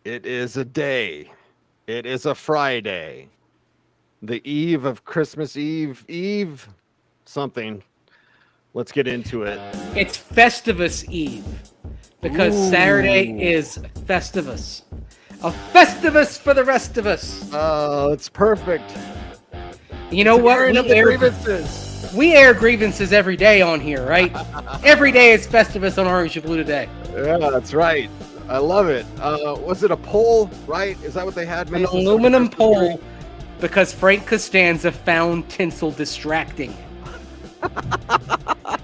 It is a day. It is a Friday. The eve of Christmas Eve, something. Let's get into it. It's Festivus Eve because Saturday Ooh. is Festivus. A Festivus for the rest of us. Oh, it's perfect. You It's know an what? airing of the grievances. We air grievances every day on here, right? Every day is Festivus on Orange and Blue today. Yeah, that's right. I love it. Was it a pole, right? Is that what they had? An Mason? aluminum pole because Frank Costanza found tinsel distracting.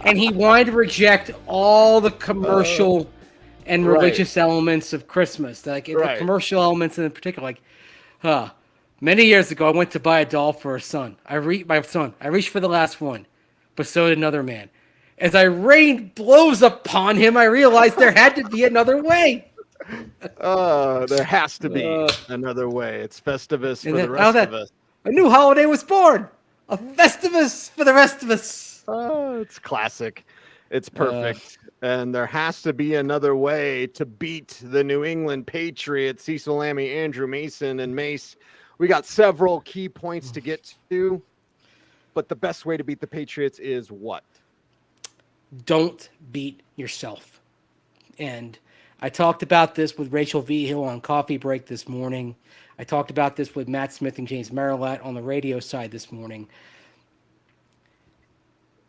And he wanted to reject all the commercial and right. religious elements of Christmas. Like the Right. commercial elements in particular, like, many years ago, I went to buy a doll for my son. I reached for the last one, but so did another man. As I rained blows upon him, I realized there had to be another way. There has to be another way. It's Festivus for And the then how rest of that us. a new holiday was born. A Festivus for the rest of us. It's classic. It's perfect. And there has to be another way to beat the New England Patriots. Cecil, Lammey, Andrew, Mason, and Mace. We got several key points to get to, but the best way to beat the Patriots is what? Don't beat yourself. And I talked about this with Rachel V. Hill on Coffee Break this morning. I talked about this with Matt Smith and James Marilat on the radio side this morning.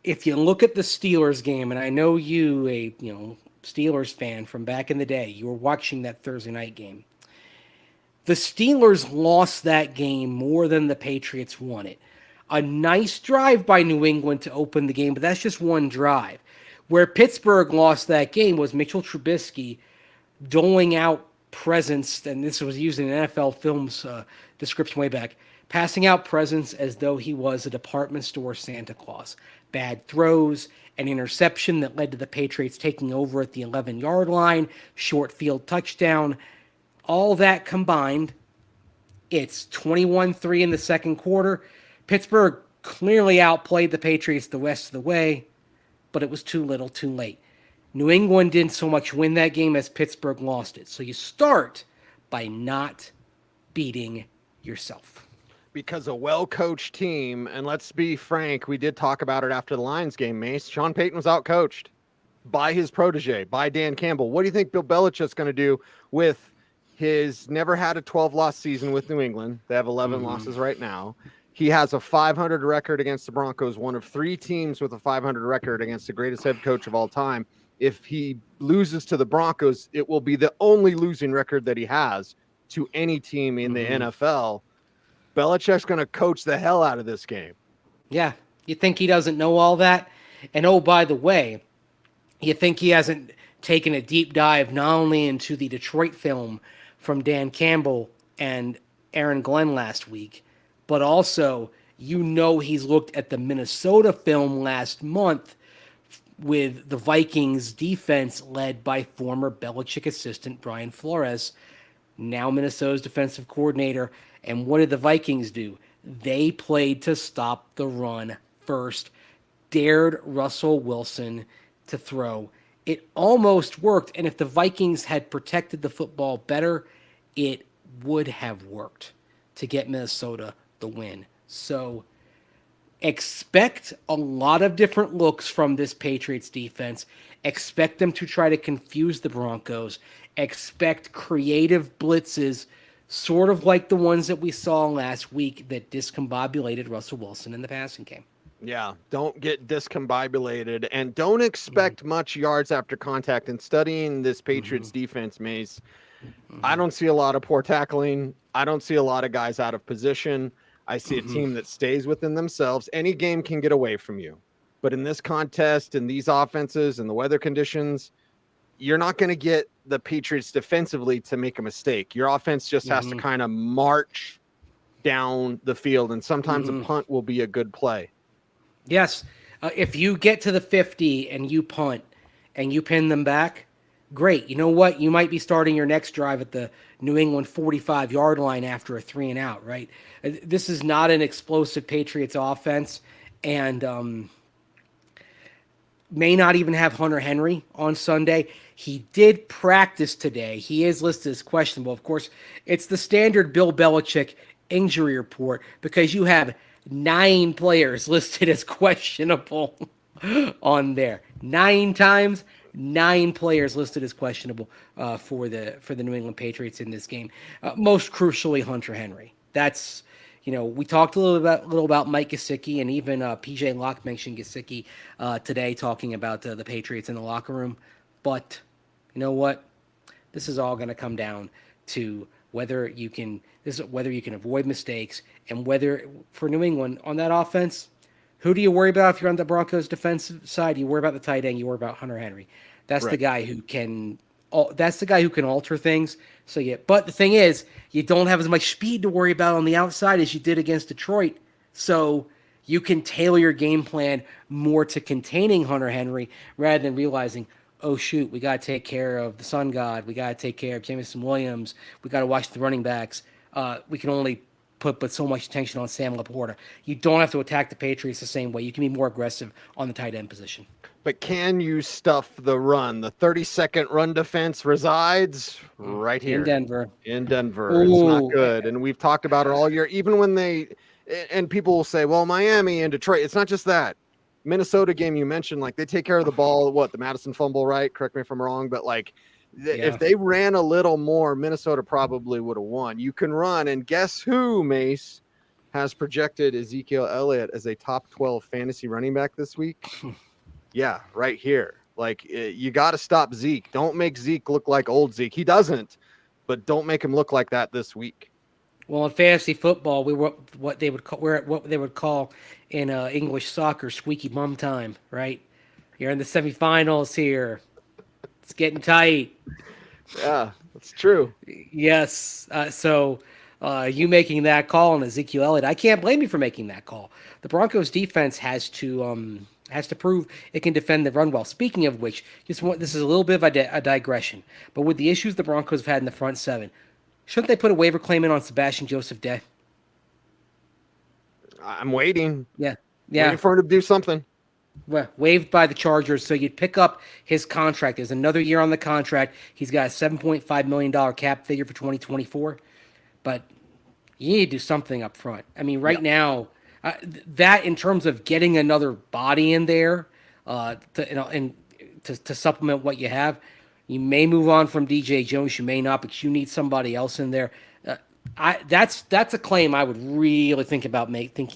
If you look at the Steelers game, and I know you, Steelers fan from back in the day, you were watching that Thursday night game. The Steelers lost that game more than the Patriots won it. A nice drive by New England to open the game, but that's just one drive. Where Pittsburgh lost that game was Mitchell Trubisky doling out presents, and this was using an NFL Films description way back, passing out presents as though he was a department store Santa Claus. Bad throws, an interception that led to the Patriots taking over at the 11-yard line, short field touchdown. All that combined, it's 21-3 in the second quarter. Pittsburgh clearly outplayed the Patriots the rest of the way, but it was too little, too late. New England didn't so much win that game as Pittsburgh lost it. So you start by not beating yourself. Because a well-coached team, and let's be frank, we did talk about it after the Lions game, Mace. Shawn Payton was outcoached by his protege, by Dan Campbell. What do you think Bill Belichick's going to do with his never had a 12-loss season with New England? They have 11 losses right now. He has a 500 record against the Broncos, one of three teams with a 500 record against the greatest head coach of all time. If he loses to the Broncos, it will be the only losing record that he has to any team in the NFL. Belichick's going to coach the hell out of this game. Yeah, you think he doesn't know all that? And oh, by the way, you think he hasn't taken a deep dive not only into the Detroit film from Dan Campbell and Aaron Glenn last week, but also he's looked at the Minnesota film last month with the Vikings defense led by former Belichick assistant Brian Flores, now Minnesota's defensive coordinator. And what did the Vikings do? They played to stop the run first, dared Russell Wilson to throw. It almost worked, and if the Vikings had protected the football better, it would have worked to get Minnesota the win. So expect a lot of different looks from this Patriots defense. Expect them to try to confuse the Broncos. Expect creative blitzes, sort of like the ones that we saw last week that discombobulated Russell Wilson in the passing game. Yeah, don't get discombobulated and don't expect much yards after contact. In studying this Patriots defense, Mace, I don't see a lot of poor tackling. I don't see a lot of guys out of position. I see a team that stays within themselves. Any game can get away from you. But in this contest, in these offenses, and the weather conditions, you're not going to get the Patriots defensively to make a mistake. Your offense just has to kind of march down the field, and sometimes a punt will be a good play. Yes. If you get to the 50 and you punt and you pin them back, great. You know what? You might be starting your next drive at the New England 45-yard line after a 3-and-out, right? This is not an explosive Patriots offense. And may not even have Hunter Henry on Sunday. He did practice today. He is listed as questionable. Of course, it's the standard Bill Belichick injury report because you have 9 players listed as questionable on there. 9 times, 9 players listed as questionable for the New England Patriots in this game. Most crucially, Hunter Henry. That's we talked a little about Mike Gesicki, and even PJ Locke mentioned Gesicki today, talking about the Patriots in the locker room. But you know what? This is all going to come down to whether you can avoid mistakes, and whether for New England on that offense, who do you worry about if you're on the Broncos defensive side? You worry about the tight end. You worry about Hunter Henry. That's the guy who can. That's the guy who can alter things. So yeah, but the thing is, you don't have as much speed to worry about on the outside as you did against Detroit. So you can tailor your game plan more to containing Hunter Henry rather than realizing, oh shoot, we got to take care of the Sun God. We got to take care of Jameson Williams. We got to watch the running backs. We can only put so much attention on Sam Laporta. You don't have to attack the Patriots the same way. You can be more aggressive on the tight end position. But can you stuff the run? The 32nd run defense resides right here in Denver. It's not good. And we've talked about it all year. Even when and people will say, well, Miami and Detroit, it's not just that. Minnesota game you mentioned, like they take care of the ball, the Madison fumble, right? Correct me if I'm wrong, but if they ran a little more, Minnesota probably would have won. You can run, and guess who, Mace, has projected Ezekiel Elliott as a top 12 fantasy running back this week? Yeah, right here. You got to stop Zeke. Don't make Zeke look like old Zeke. He doesn't, but don't make him look like that this week. Well, in fantasy football, we're what they would call in English soccer squeaky bum time, right? You're in the semifinals here. It's getting tight. Yeah, that's true. Yes. So you making that call on Ezekiel Elliott, I can't blame you for making that call. The Broncos defense has to prove it can defend the run well. Speaking of which, this is a little bit of a digression, but with the issues the Broncos have had in the front seven, shouldn't they put a waiver claim in on Sebastian Joseph Day? I'm waiting. Yeah. Waiting for him to do something. Well, waived by the Chargers, so you'd pick up his contract. There's another year on the contract. He's got a $7.5 million cap figure for 2024, but you need to do something up front. I mean, right now, that in terms of getting another body in there to supplement what you have, you may move on from DJ Jones, you may not, but you need somebody else in there. That's a claim I would really think about making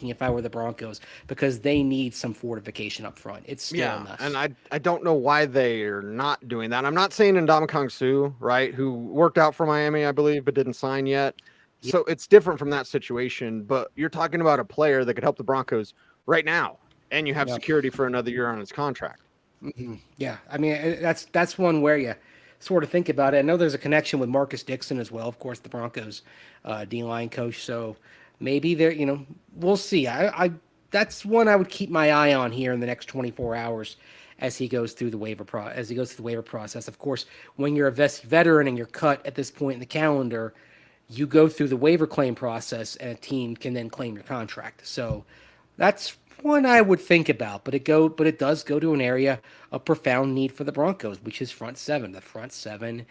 if I were the Broncos, because they need some fortification up front. It's still a mess. And I don't know why they are not doing that. I'm not saying Ndamukong Suh, right, who worked out for Miami, I believe, but didn't sign yet. Yep. So it's different from that situation. But you're talking about a player that could help the Broncos right now, and you have security for another year on his contract. Mm-hmm. Yeah, I mean that's one where you sort of think about it. I know there's a connection with Marcus Dixon as well, of course, the Broncos D-line coach. So maybe we'll see. I that's one I would keep my eye on here in the next 24 hours as he goes through the waiver process. Of course, when you're a veteran and you're cut at this point in the calendar, you go through the waiver claim process, and a team can then claim your contract. So that's one I would think about, but it does go to an area of profound need for the Broncos, which is front seven. The front seven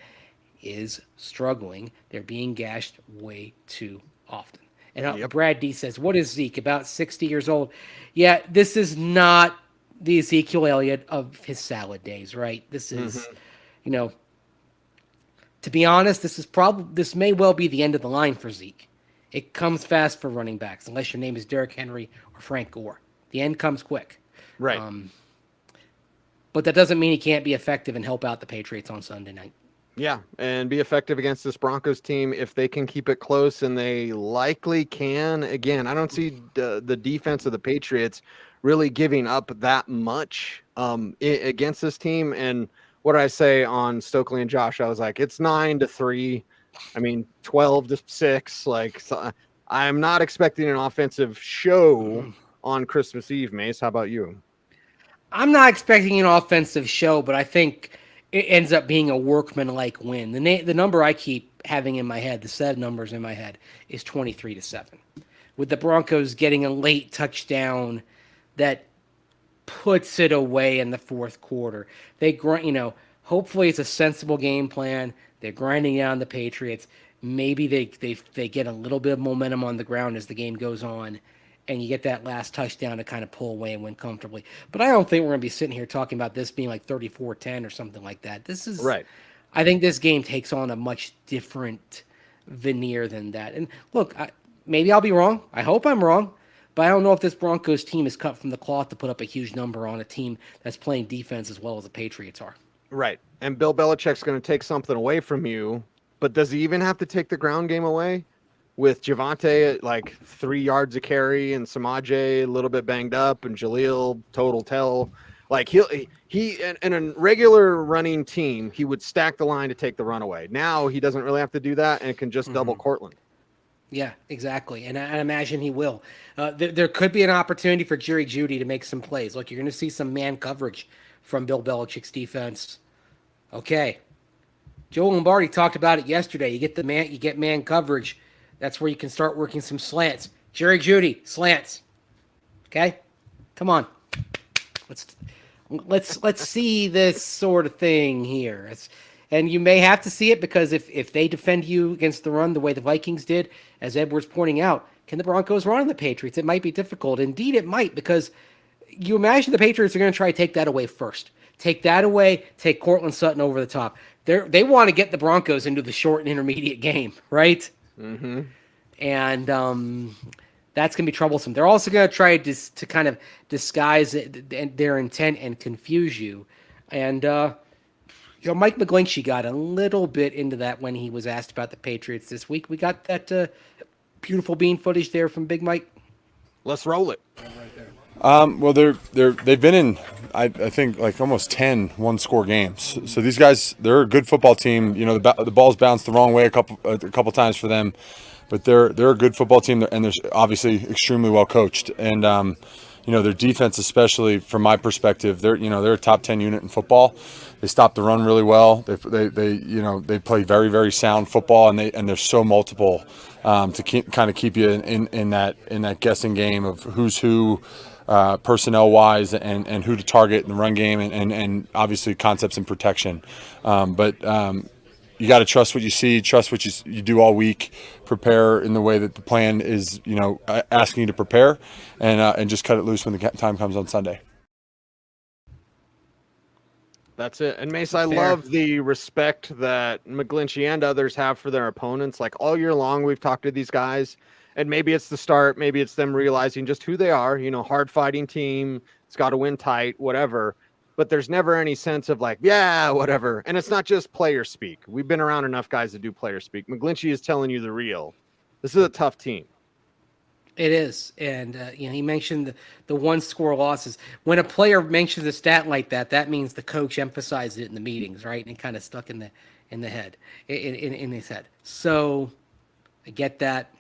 is struggling. They're being gashed way too often. And Brad D says, what is Zeke, about 60 years old? Yeah, this is not the Ezekiel Elliott of his salad days, right? This is, to be honest, this may well be the end of the line for Zeke. It comes fast for running backs, unless your name is Derrick Henry or Frank Gore. The end comes quick. Right. But that doesn't mean he can't be effective and help out the Patriots on Sunday night. Yeah, and be effective against this Broncos team if they can keep it close, and they likely can. Again, I don't see the defense of the Patriots really giving up that much against this team. And what did I say on Stokely and Josh? I was like, it's 9-3. I mean, 12-6. So I'm not expecting an offensive show on Christmas Eve, Mace. How about you? I'm not expecting an offensive show, but I think it ends up being a workman-like win. The number I keep having in my head, the set numbers in my head, is 23-7. With the Broncos getting a late touchdown that puts it away in the fourth quarter. Hopefully it's a sensible game plan. They're grinding down the Patriots. Maybe they get a little bit of momentum on the ground as the game goes on, and you get that last touchdown to kind of pull away and win comfortably. But I don't think we're going to be sitting here talking about this being like 34-10 or something like that. Right. I think this game takes on a much different veneer than that. And look, maybe I'll be wrong. I hope I'm wrong. But I don't know if this Broncos team is cut from the cloth to put up a huge number on a team that's playing defense as well as the Patriots are. Right. And Bill Belichick's going to take something away from you, but does he even have to take the ground game away? With Javonte at like 3 yards a carry and Samaje a little bit banged up and Jaleel total tell. Like he in a regular running team, he would stack the line to take the run away. Now he doesn't really have to do that and can just double Courtland. Yeah, exactly. And I imagine he will. There could be an opportunity for jeudy to make some plays. Like, you're going to see some man coverage from Bill Belichick's defense. Okay. Joe Lombardi talked about it yesterday. You get man coverage. That's where you can start working some slants. Jeudy, slants. Okay? Come on. Let's see this sort of thing here. And you may have to see it because if they defend you against the run the way the Vikings did, as Edward's pointing out, can the Broncos run on the Patriots? It might be difficult. Indeed, it might, because you imagine the Patriots are going to try to take that away first. Take that away, take Courtland Sutton over the top. They want to get the Broncos into the short and intermediate game, right? Mm-hmm. And that's going to be troublesome. They're also going to try to kind of disguise their intent and confuse you. And Mike McGlinchey got a little bit into that when he was asked about the Patriots this week. We got that beautiful bean footage there from Big Mike. Let's roll it. Well, they've been in, I think, like almost 10 one-score games. So these guys, they're a good football team. You know, the ball's bounced the wrong way a couple times for them, but they're a good football team, and they're obviously extremely well coached. And their defense, especially from my perspective, they're a top 10 unit in football. They stop the run really well. They play very, very sound football, and they're so multiple to keep you in that guessing game of who's who. Personnel wise and who to target in the run game and obviously concepts and protection. But you got to trust what you see, trust what you do all week, prepare in the way that the plan is, asking you to prepare, and just cut it loose when the time comes on Sunday. That's it. And Mace, I love the respect that McGlinchey and others have for their opponents. Like, all year long, we've talked to these guys. And maybe it's the start. Maybe it's them realizing just who they are, hard fighting team. It's got to win tight, whatever. But there's never any sense of like, yeah, whatever. And it's not just player speak. We've been around enough guys that do player speak. McGlinchey is telling you the real. This is a tough team. It is. And, he mentioned the one-score losses. When a player mentions a stat like that, that means the coach emphasized it in the meetings, right? And it kind of stuck in the head, in his head. So I get that.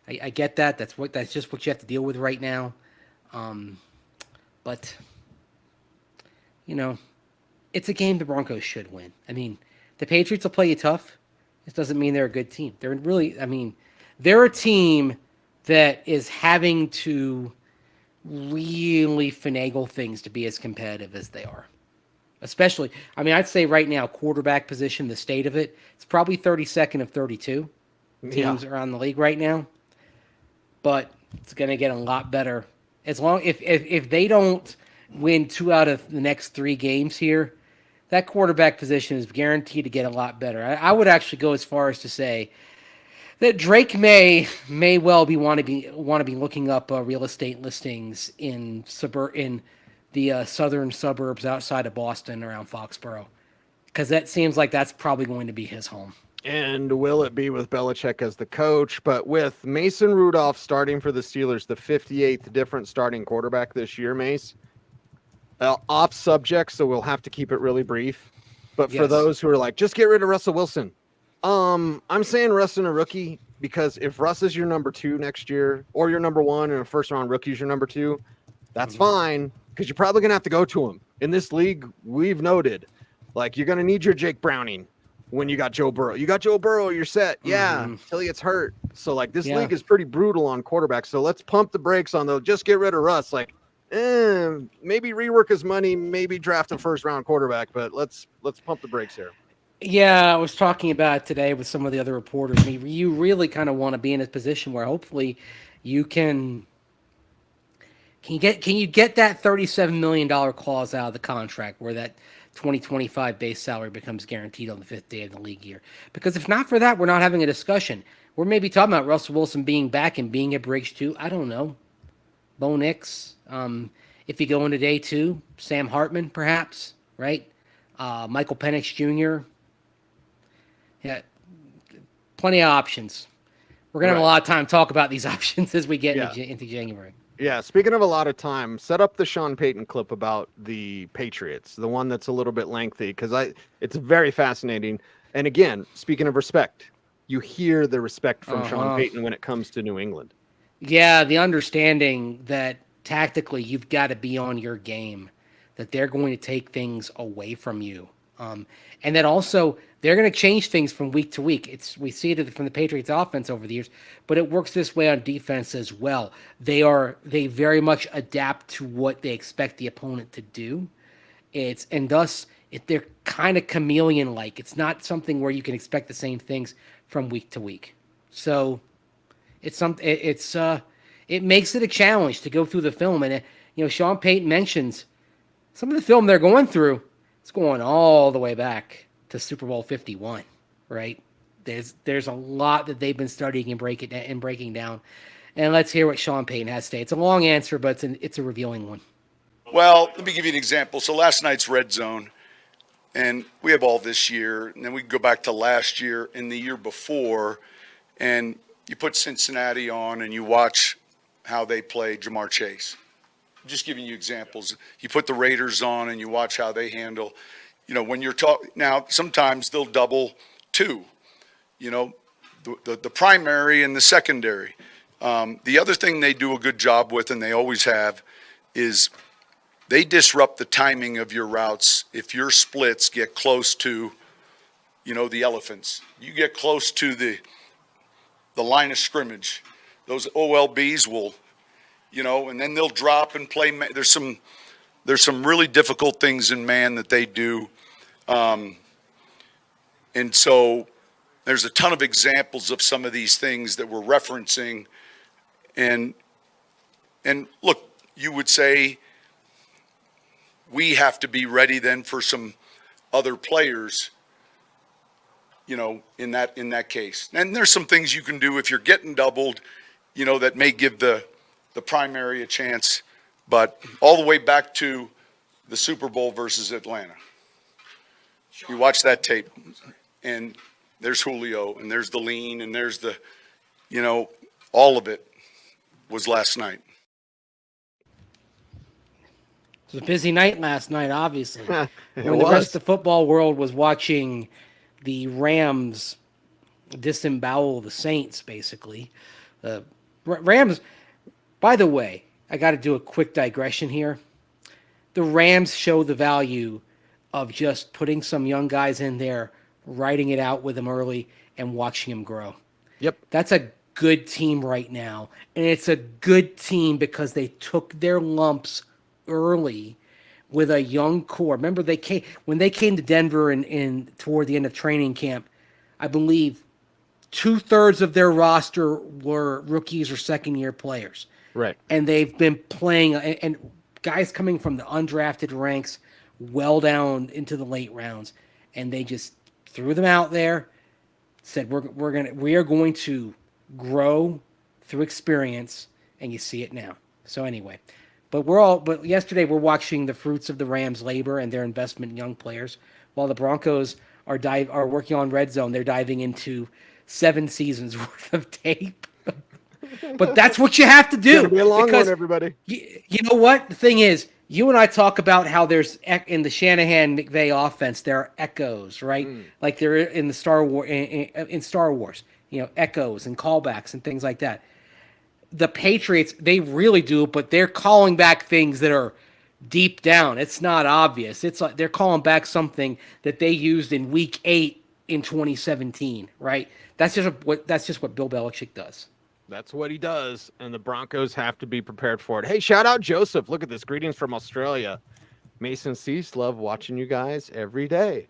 I get that. That's just what you have to deal with right now. But it's a game the Broncos should win. I mean, the Patriots will play you tough. This doesn't mean they're a good team. They're a team that is having to really finagle things to be as competitive as they are. Especially, I'd say right now, quarterback position, the state of it, it's probably 32nd of 32 teams around the league right now. But it's going to get a lot better as long if they don't win 2 out of the next 3 games here. That quarterback position is guaranteed to get a lot better. I would actually go as far as to say that Drake may well want to be looking up real estate listings in the southern suburbs outside of Boston around Foxborough, because that seems like that's probably going to be his home. And will it be with Belichick as the coach? But with Mason Rudolph starting for the Steelers, the 58th different starting quarterback this year, Mace, off subject, so we'll have to keep it really brief. But for those who are like, just get rid of Russell Wilson. I'm saying Russ and a rookie, because if Russ is your number 2 next year, or your number 1 and a first-round rookie is your number 2, that's fine, because you're probably going to have to go to him. In this league, we've noted, like, you're going to need your Jake Browning. When you got Joe Burrow. You got Joe Burrow, you're set. Yeah, until he gets hurt. So, like, this league is pretty brutal on quarterbacks. So let's pump the brakes on just get rid of Russ. Like, maybe rework his money, maybe draft a first round quarterback, but let's pump the brakes here. Yeah, I was talking about it today with some of the other reporters. I mean, you really kind of want to be in a position where hopefully you can you get that $37 million clause out of the contract where that 2025 base salary becomes guaranteed on the 5th day of the league year? Because if not for that, we're not having a discussion. We're maybe talking about Russell Wilson being back and being at bridge 2. I don't know. Bo Nix. If you go into day 2, Sam Hartman, perhaps, right? Michael Penix Jr. Yeah, plenty of options. We're going to have a lot of time to talk about these options as we get into January. Yeah, speaking of a lot of time, set up the Shawn Payton clip about the Patriots, the one that's a little bit lengthy, because it's very fascinating. And again, speaking of respect, you hear the respect from Shawn Payton when it comes to New England. Yeah, the understanding that tactically you've got to be on your game, that they're going to take things away from you. And that also they're going to change things from week to week. We see it from the Patriots offense over the years, but it works this way on defense as well. They very much adapt to what they expect the opponent to do. They're kind of chameleon-like. It's not something where you can expect the same things from week to week. So it makes it a challenge to go through the film. And Shawn Payton mentions some of the film they're going through. It's going all the way back to Super Bowl 51, right? There's a lot that they've been studying and breaking down. And let's hear what Shawn Payton has to say. It's a long answer, but it's a revealing one. Well, let me give you an example. So last night's red zone, and we have all this year, and then we go back to last year and the year before, and you put Cincinnati on and you watch how they play Jamar Chase. I'm just giving you examples. You put the Raiders on and you watch how they handle. When you're talking now, sometimes they'll double two. The primary and the secondary. The other thing they do a good job with, and they always have, is they disrupt the timing of your routes. If your splits get close to, the elephants, you get close to the line of scrimmage, those OLBs will. And then they'll drop and play. There's some really difficult things in man that they do. And so there's a ton of examples of some of these things that we're referencing. And look, you would say we have to be ready then for some other players, in that case. And there's some things you can do if you're getting doubled, that may give the primary a chance, but all the way back to the Super Bowl versus Atlanta. You watch that tape, and there's Julio, and there's the lean, and there's the, all of it was last night. It was a busy night last night, obviously. When the rest of the football world was watching the Rams disembowel the Saints, basically. Rams... By the way, I got to do a quick digression here. The Rams show the value of just putting some young guys in there, writing it out with them early, and watching them grow. Yep. That's a good team right now. And it's a good team because they took their lumps early with a young core. Remember, when they came to Denver in toward the end of training camp, I believe 2/3 of their roster were rookies or second-year players. Right. And they've been playing, and guys coming from the undrafted ranks well down into the late rounds, and they just threw them out there, said we are going to grow through experience, and you see it now. So anyway, but yesterday we're watching the fruits of the Rams' labor and their investment in young players, while the Broncos are working on red zone. They're diving into 7 seasons worth of tape. But that's what you have to do. It's gonna be a long one, everybody. You know what? The thing is, you and I talk about how there's in the Shanahan-McVay offense, there are echoes, right? Like there are in the Star Wars, echoes and callbacks and things like that. The Patriots, they really do, but they're calling back things that are deep down. It's not obvious. It's like they're calling back something that they used in Week 8 in 2017, right? That's just what Bill Belichick does. That's what he does, and the Broncos have to be prepared for it. Hey, shout out Joseph. Look at this. Greetings from Australia. Mason Cease, love watching you guys every day.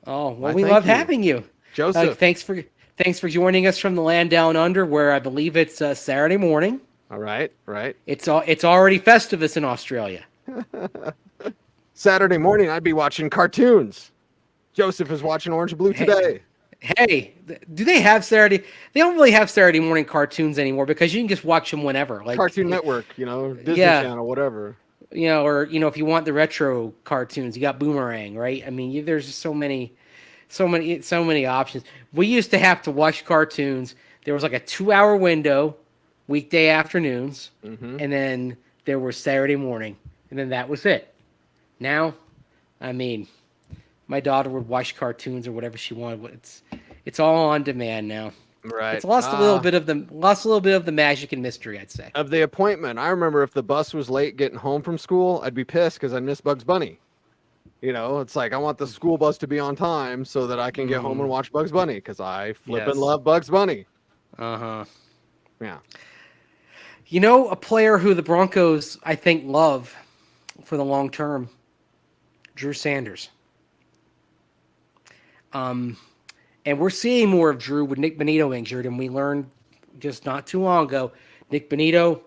Oh, well, Why, we thank love you. having you. Joseph. Thanks for joining us from the land down under, where I believe it's Saturday morning. All right, right. It's already Festivus in Australia. Saturday morning, I'd be watching cartoons. Joseph is watching Orange Blue today. Hey, do they have Saturday? They don't really have Saturday morning cartoons anymore because you can just watch them whenever. Like Cartoon Network, Disney Yeah. Channel, whatever. Or if you want the retro cartoons, you got Boomerang, right? I mean, there's just so many options. We used to have to watch cartoons. There was like a 2-hour window, weekday afternoons, and then there was Saturday morning, and then that was it. Now, I mean, my daughter would watch cartoons or whatever she wanted. It's all on demand now. Right. It's lost a little bit of the magic and mystery, I'd say. Of the appointment. I remember if the bus was late getting home from school, I'd be pissed because I missed Bugs Bunny. It's like I want the school bus to be on time so that I can get home and watch Bugs Bunny because I flippin' love Bugs Bunny. Uh-huh. Yeah. A player who the Broncos, I think, love for the long term, Drew Sanders. And we're seeing more of Drew with Nick Bonito injured, and we learned just not too long ago, Nick Bonito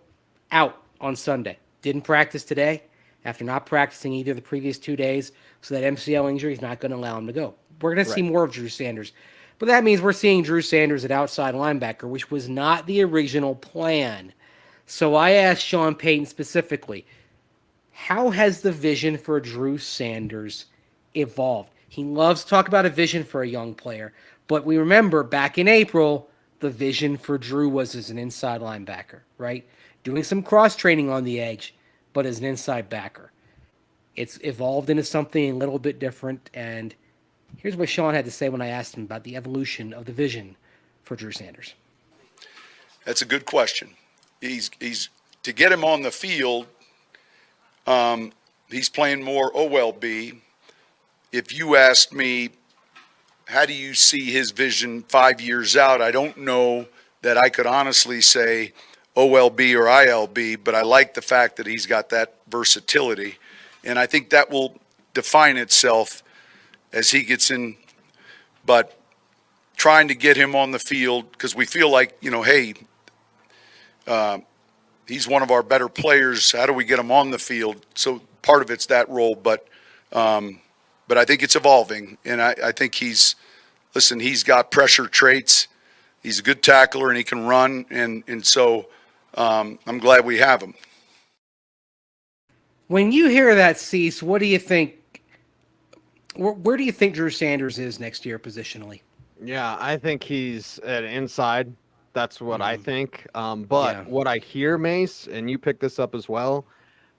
out on Sunday. Didn't practice today after not practicing either the previous 2 days, so that MCL injury is not going to allow him to go. We're going to see more of Drew Sanders. But that means we're seeing Drew Sanders at outside linebacker, which was not the original plan. So I asked Shawn Payton specifically, how has the vision for Drew Sanders evolved? He loves to talk about a vision for a young player, but we remember back in April, the vision for Drew was as an inside linebacker, right? Doing some cross-training on the edge, but as an inside backer. It's evolved into something a little bit different, and here's what Shawn had to say when I asked him about the evolution of the vision for Drew Sanders. That's a good question. He's to get him on the field, he's playing more OLB. If you asked me, how do you see his vision 5 years out? I don't know that I could honestly say OLB or ILB, but I like the fact that he's got that versatility. And I think that will define itself as he gets in. But trying to get him on the field, because we feel like, hey, he's one of our better players. How do we get him on the field? So part of it's that role, but I think it's evolving, and I think he's got pressure traits. He's a good tackler, and he can run, and so I'm glad we have him. When you hear that, Cease, what do you think? Where do you think Drew Sanders is next year positionally? Yeah, I think he's at inside. That's what I think. But what I hear, Mace, and you pick this up as well,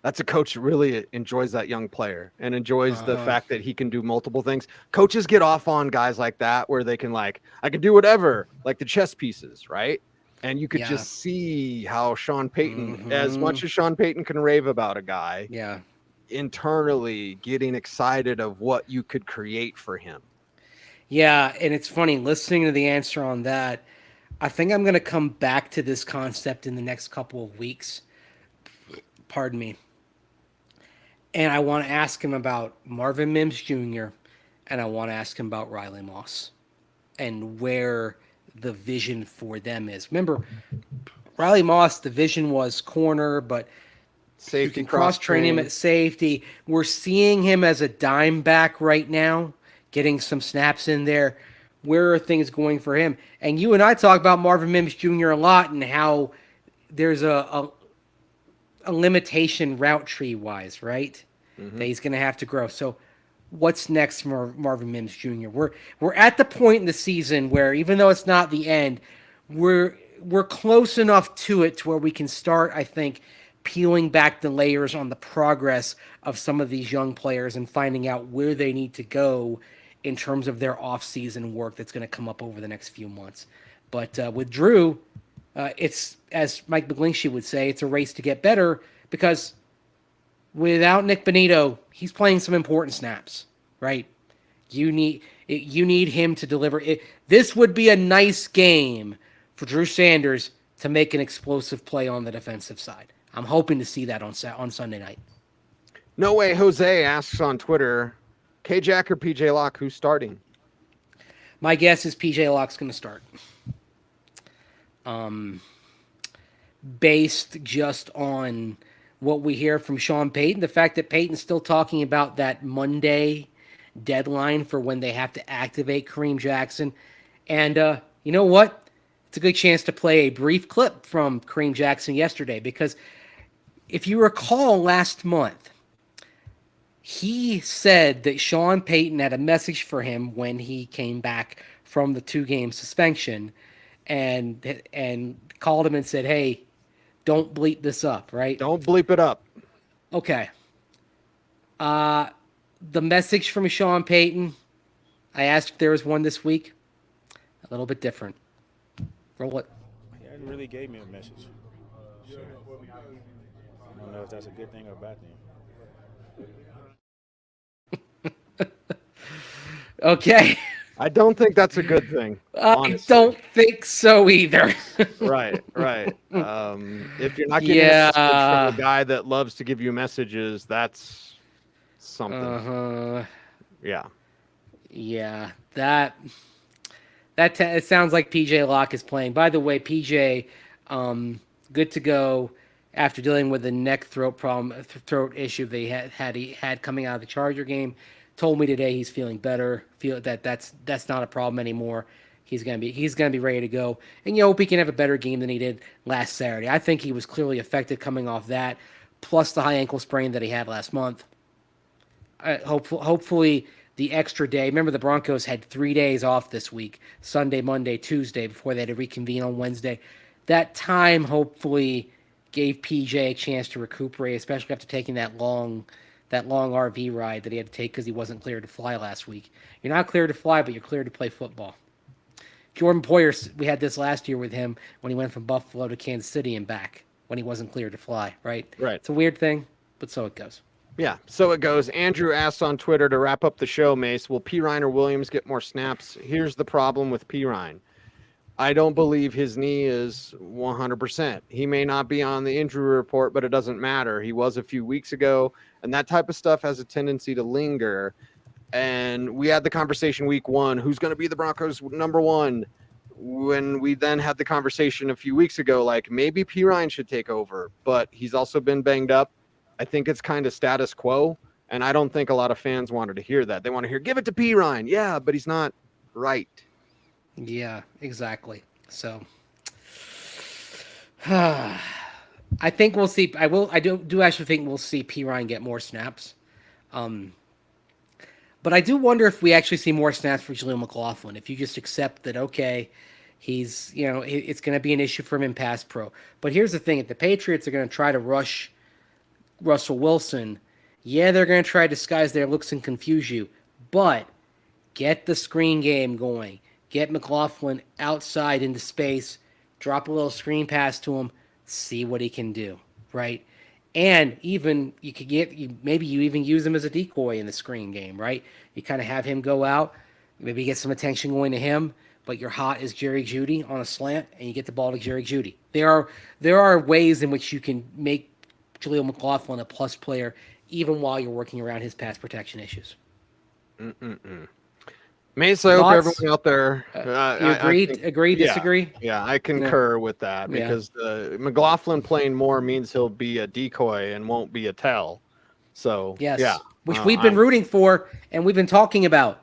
that's a coach that really enjoys that young player and enjoys the fact that he can do multiple things. Coaches get off on guys like that where they can I can do whatever, like the chess pieces, right? And you could just see how Shawn Payton, as much as Shawn Payton can rave about a guy, internally getting excited of what you could create for him. Yeah, and it's funny, listening to the answer on that, I think I'm going to come back to this concept in the next couple of weeks. Pardon me. And I want to ask him about Marvin Mims Jr., and I want to ask him about Riley Moss and where the vision for them is. Remember, Riley Moss, the vision was corner, but Safety, you can cross-train him at safety. We're seeing him as a dime back right now, getting some snaps in there. Where are things going for him? And you and I talk about Marvin Mims Jr. a lot and how there's a limitation route tree-wise, right? That he's going to have to grow. So what's next for Marvin Mims Jr.? We're at the point in the season where, even though it's not the end, we're close enough to it to where we can start, I think, peeling back the layers on the progress of some of these young players and finding out where they need to go in terms of their off-season work that's going to come up over the next few months. But with Drew, it's, as Mike McGlinchey would say, it's a race to get better because without Nick Bonito, he's playing some important snaps, right? You need him to deliver. This would be a nice game for Drew Sanders to make an explosive play on the defensive side. I'm hoping to see that on Sunday night. No Way Jose asks on Twitter, K-Jack or PJ Locke, who's starting? My guess is PJ Locke's going to start. Based just on what we hear from Shawn Payton, the fact that Payton's still talking about that Monday deadline for when they have to activate Kareem Jackson. And you know what? It's a good chance to play a brief clip from Kareem Jackson yesterday, because if you recall last month, he said that Shawn Payton had a message for him when he came back from the 2-game suspension and called him and said, hey, don't bleep this up, right? Don't bleep it up. Okay. The message from Shawn Payton, I asked if there was one this week. A little bit different. Roll it. He hadn't really gave me a message. So, I don't know if that's a good thing or a bad thing. Okay. I don't think that's a good thing. I honestly. don't think so either. Right. If you're not getting a message from a guy that loves to give you messages, that's something. Yeah. Yeah, it sounds like PJ Locke is playing. By the way, PJ, good to go after dealing with the neck throat throat issue they had coming out of the Charger game. Told me today he's feeling better. Feel that's not a problem anymore. He's gonna be ready to go, and you hope he can have a better game than he did last Saturday. I think he was clearly affected coming off that, plus the high ankle sprain that he had last month. Hopefully the extra day. Remember, the Broncos had 3 days off this week: Sunday, Monday, Tuesday, before they had to reconvene on Wednesday. That time hopefully gave PJ a chance to recuperate, especially after taking that long RV ride that he had to take because he wasn't cleared to fly last week. You're not cleared to fly, but you're cleared to play football. Jordan Poyer, we had this last year with him when he went from Buffalo to Kansas City and back when he wasn't cleared to fly, right? Right. It's a weird thing, but so it goes. Yeah, so it goes. Andrew asks on Twitter to wrap up the show, Mace, will Perine or Williams get more snaps? Here's the problem with Perine. I don't believe his knee is 100%. He may not be on the injury report, but it doesn't matter. He was a few weeks ago, and that type of stuff has a tendency to linger. And we had the conversation week 1, who's going to be the Broncos number 1? When we then had the conversation a few weeks ago, like maybe Perine should take over, but he's also been banged up. I think it's kind of status quo, and I don't think a lot of fans wanted to hear that. They want to hear, give it to Perine. Yeah, but he's not right. Yeah, exactly. So I think we'll see. I do actually think we'll see Perine get more snaps. But I do wonder if we actually see more snaps for Jaleel McLaughlin. If you just accept that, okay, he's, it's going to be an issue for him in pass pro. But here's the thing: if the Patriots are going to try to rush Russell Wilson, yeah, they're going to try to disguise their looks and confuse you. But get the screen game going. Get McLaughlin outside into space. Drop a little screen pass to him. See what he can do, right? And even maybe you even use him as a decoy in the screen game, right? You kind of have him go out, maybe get some attention going to him, but your hot is Jerry Jeudy on a slant, and you get the ball to Jerry Jeudy. There are ways in which you can make Jaleel McLaughlin a plus player, even while you're working around his pass protection issues. Mace, I hope everyone out there. Agree, disagree? Yeah, I concur with that because McLaughlin playing more means he'll be a decoy and won't be a tell. So, yes. Yeah. Which we've been rooting for and we've been talking about.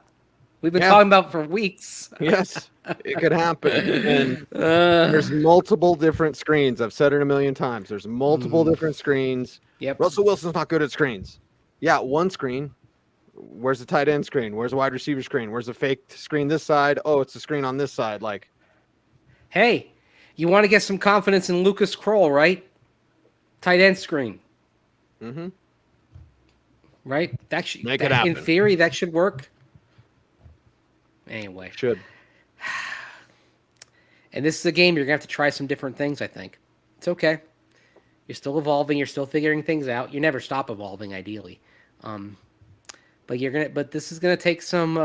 We've been talking about for weeks. Yes, it could happen. And there's multiple different screens. I've said it a million times. There's multiple different screens. Yep. Russell Wilson's not good at screens. Yeah, one screen. Where's the tight end screen? Where's the wide receiver screen? Where's the fake screen this side? Oh, it's the screen on this side. Like, hey, you want to get some confidence in Lucas Kroll, right? Tight end screen. Mm-hmm. Right? That should Make it happen. In theory, that should work. Anyway. Should. And this is a game you're going to have to try some different things, I think. It's okay. You're still evolving. You're still figuring things out. You never stop evolving, ideally. But this is gonna take some.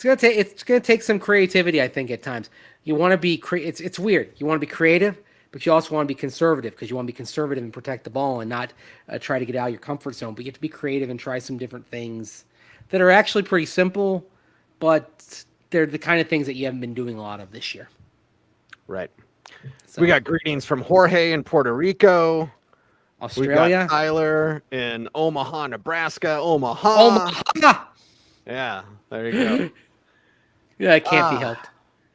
It's gonna take some creativity, I think, at times. You want to be it's weird. You want to be creative, but you also want to be conservative because you want to be conservative and protect the ball and not try to get out of your comfort zone. But you have to be creative and try some different things that are actually pretty simple, but they're the kind of things that you haven't been doing a lot of this year. Right. So, We got greetings from Jorge in Puerto Rico. Australia. We got Tyler in Omaha, Nebraska. Omaha. Omaha. Yeah, there you go. Yeah, it can't be helped.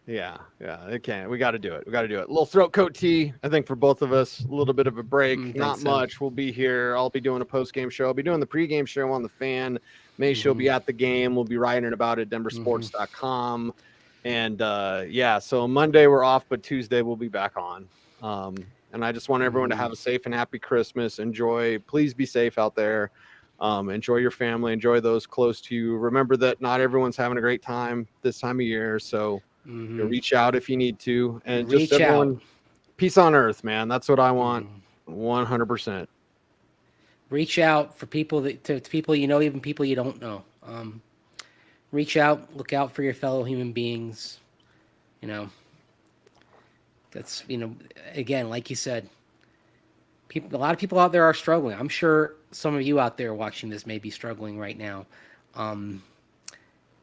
Yeah, it can't. We got to do it. A little throat coat tea, I think, for both of us. A little bit of a break. Not so. much. We'll be here. I'll be doing a post-game show. I'll be doing the pre-game show on the Fan. She'll be at the game. We'll be writing about it, denversports.com. And so Monday we're off, but Tuesday we'll be back on. And I just want everyone to have a safe and happy Christmas. Please be safe out there. Enjoy your family, enjoy those close to you. Remember that not everyone's having a great time this time of year. So reach out if you need to, and just everyone, peace on earth, man. That's what I want. 100%. Reach out for people to people you know, even people you don't know. Reach out, look out for your fellow human beings. That's, again, like you said, a lot of people out there are struggling. I'm sure some of you out there watching this may be struggling right now.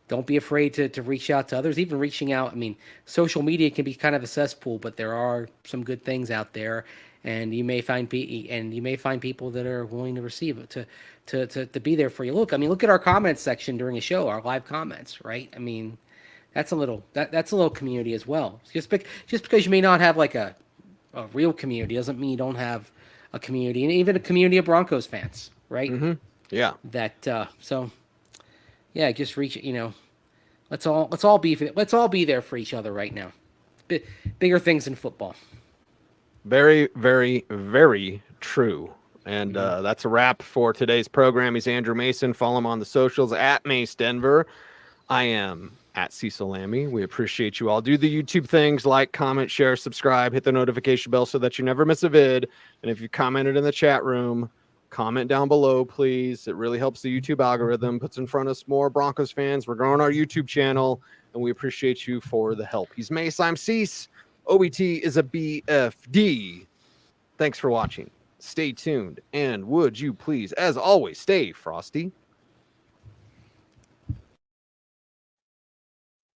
Don't be afraid to reach out to others, even reaching out. I mean, social media can be kind of a cesspool, but there are some good things out there, and you may find people that are willing to receive it, to be there for you. Look at our comments section during a show, our live comments, right? I mean, that's a little community as well. Just because you may not have like a real community doesn't mean you don't have a community, and even a community of Broncos fans, right? Mm-hmm. Yeah. Just reach. Let's all be there for each other right now. Bigger things in football. Very, very, very true. And that's a wrap for today's program. He's Andrew Mason. Follow him on the socials at Mace Denver. I am at Cecil Lammey. We appreciate you all. Do the YouTube things, like, comment, share, subscribe, hit the notification bell so that you never miss a vid. And if you commented in the chat room, comment down below, please. It really helps the YouTube algorithm, puts in front of us more Broncos fans. We're growing our YouTube channel, and we appreciate you for the help. He's Mace. I'm Cease. OBT is a BFD. Thanks for watching. Stay tuned. And would you please, as always, stay frosty